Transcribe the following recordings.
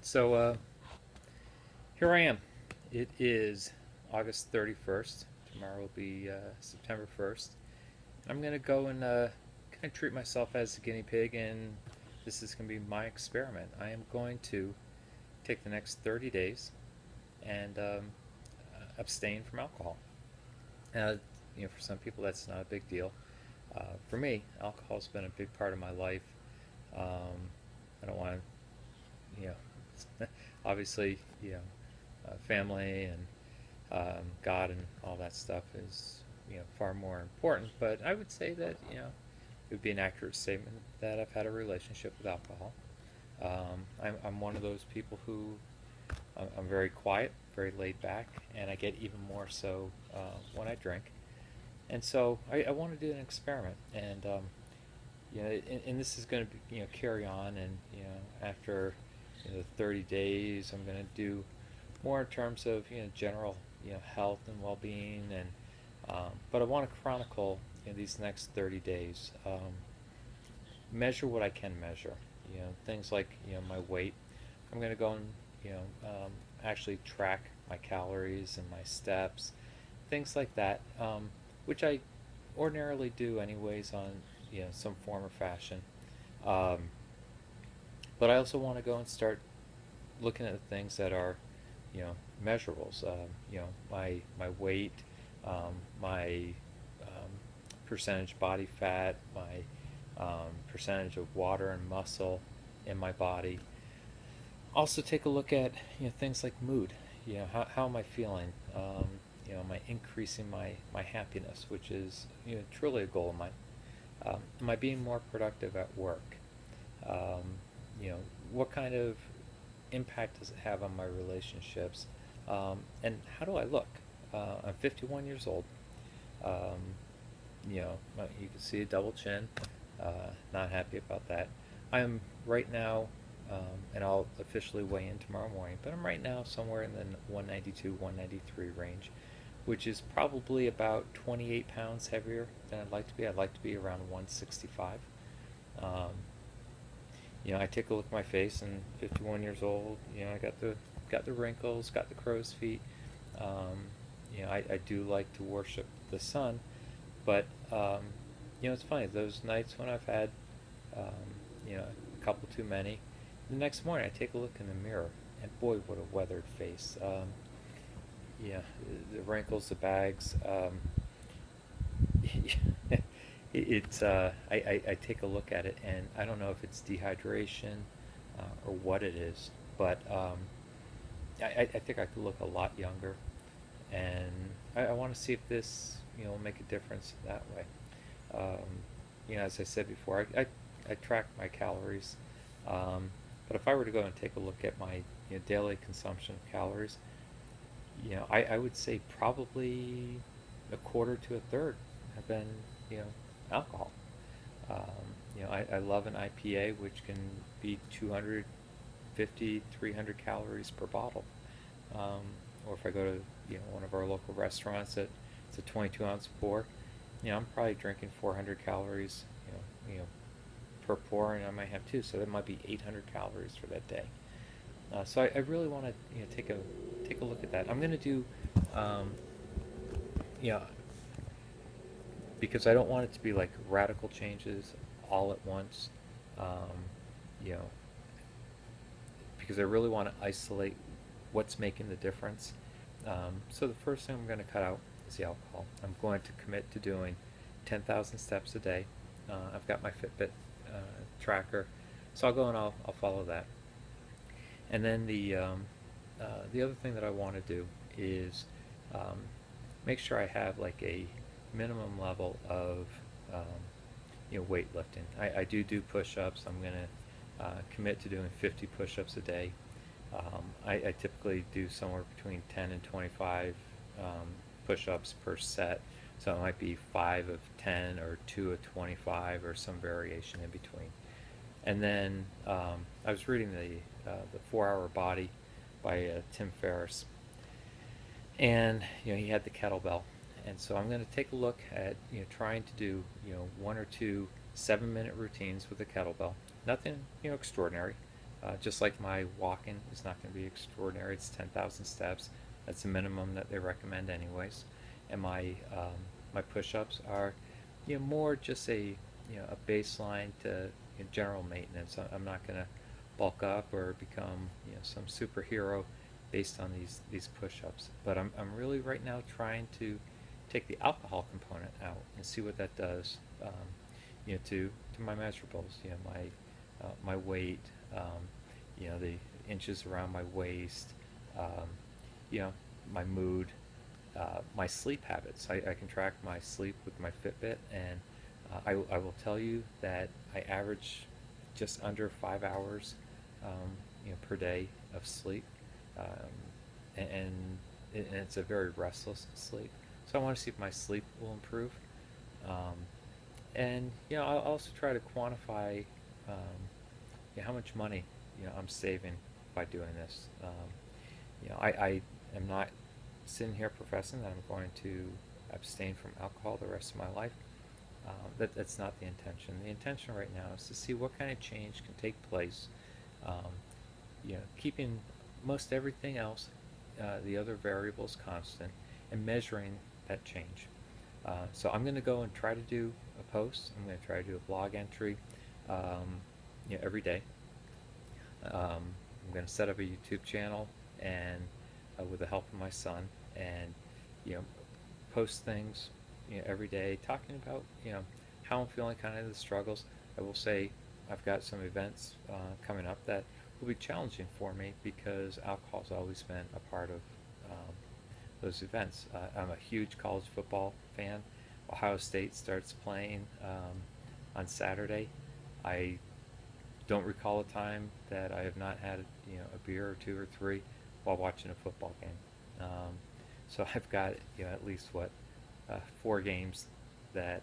So here I am. It is August 31st. Tomorrow will be September 1st. I'm going to go and kind of treat myself as a guinea pig, and this is going to be my experiment. I am going to take the next 30 days and abstain from alcohol. Now, for some people, that's not a big deal. For me, alcohol's been a big part of my life. I don't want to, obviously, family and God and all that stuff is far more important. But I would say that it would be an accurate statement that I've had a relationship with alcohol. I'm one of those people who I'm very quiet, very laid back, and I get even more so when I drink. And so I want to do an experiment, and and this is going to be, carry on, and after 30 days, I'm going to do more in terms of general health and well-being, and but I want to chronicle these next 30 days, measure what I can measure, things like my weight. I'm going to go and actually track my calories and my steps, things like that, which I ordinarily do anyways on some form or fashion. Um, but I also want to go and start looking at the things that are measurables. My weight, my percentage body fat, my percentage of water and muscle in my body. Also take a look at things like mood. How am I feeling? Am I increasing my happiness, which is truly a goal of mine? Am I being more productive at work? Um, what kind of impact does it have on my relationships? And how do I look? I'm 51 years old. Um, you can see a double chin. Not happy about that. I'm right now, and I'll officially weigh in tomorrow morning, but I'm right now somewhere in the 192, 193 range, which is probably about 28 pounds heavier than I'd like to be. I'd like to be around 165. Um, I take a look at my face, and 51 years old. I got the wrinkles, got the crow's feet. Um, I do like to worship the sun, but it's funny. Those nights when I've had a couple too many, the next morning I take a look in the mirror, and boy, what a weathered face. Yeah, the wrinkles, the bags. It's I take a look at it, and I don't know if it's dehydration or what it is, but I think I could look a lot younger, and I want to see if this will make a difference that way. As I said before, I track my calories, but if I were to go and take a look at my daily consumption of calories, I would say probably a quarter to a third have been alcohol. I love an IPA, which can be 250, 300 calories per bottle. Um, or if I go to one of our local restaurants that it's a 22-ounce pour, I'm probably drinking 400 calories per pour, and I might have two, so that might be 800 calories for that day. So I really want to take a look at that. I'm going to do um, you know because I don't want it to be like radical changes all at once. Um, you know, because I really want to isolate what's making the difference. So the first thing I'm going to cut out is the alcohol. I'm going to commit to doing 10,000 steps a day. I've got my Fitbit tracker, so I'll go and I'll follow that. And then the other thing that I want to do is um, make sure I have like a minimum level of weightlifting. I do push-ups. I'm going to commit to doing 50 push-ups a day. I typically do somewhere between 10 and 25 push-ups per set. So it might be 5 of 10 or 2 of 25 or some variation in between. And then I was reading the 4-Hour Body by Tim Ferriss, and he had the kettlebell, and so I'm going to take a look at trying to do one or two 7-minute routines with the kettlebell. Nothing extraordinary, Just like my walking is not going to be extraordinary, it's 10,000 steps. That's the minimum that they recommend, anyways. And my push-ups are, more just a baseline to general maintenance. I'm not going to bulk up or become some superhero based on these push-ups. But I'm really right now trying to take the alcohol component out and see what that does, to my measurables. My weight, the inches around my waist, um, you know, my mood, my sleep habits. I can track my sleep with my Fitbit, and I will tell you that I average just under 5 hours, per day of sleep, um, and it's a very restless sleep. So I want to see if my sleep will improve, um, and I'll also try to quantify, how much money I'm saving by doing this. I am not sitting here professing that I'm going to abstain from alcohol the rest of my life. That's not the intention. The intention right now is to see what kind of change can take place. Um, Keeping most everything else, the other variables constant, and measuring that change. So I'm going to go and try to do a post. I'm going to try to do a blog entry, every day. I'm going to set up a YouTube channel, and with the help of my son, and you know post things every day, talking about how I'm feeling, kind of the struggles. I will say I've got some events coming up that will be challenging for me because alcohol's always been a part of those events. I'm a huge college football fan. Ohio State starts playing on Saturday. I don't recall a time that I have not had a beer or two or three while watching a football game. So I've got at least 4 games that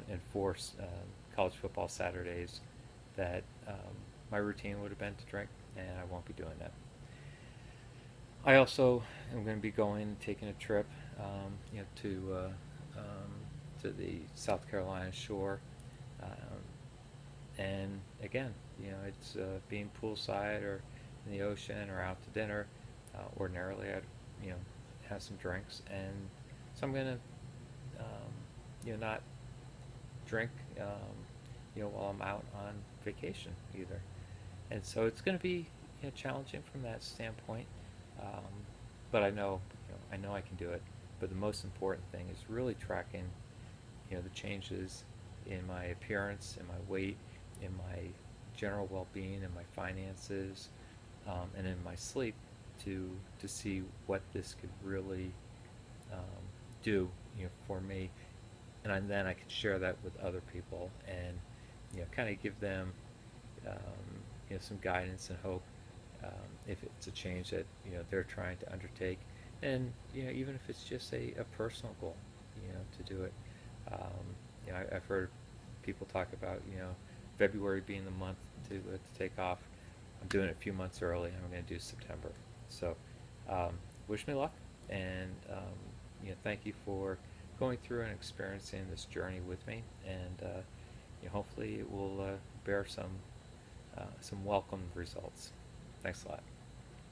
and 4 college football Saturdays that my routine would have been to drink, and I won't be doing that. I also am going to be taking a trip, to the South Carolina shore, and again, it's being poolside or in the ocean or out to dinner. Ordinarily, I'd have some drinks, and so I'm going to not drink while I'm out on vacation either. And so it's going to be challenging from that standpoint, um, but I know I can do it. But the most important thing is really tracking the changes in my appearance, in my weight, in my general well-being, in my finances, and in my sleep to see what this could really do for me, and then I can share that with other people, and kind of give them some guidance and hope, if it's a change that they're trying to undertake, and even if it's just a personal goal to do it. I've heard people talk about February being the month to take off. I'm doing it a few months early. I'm going to do September. So wish me luck, and thank you for going through and experiencing this journey with me, and hopefully it will bear some welcome results. Thanks a lot.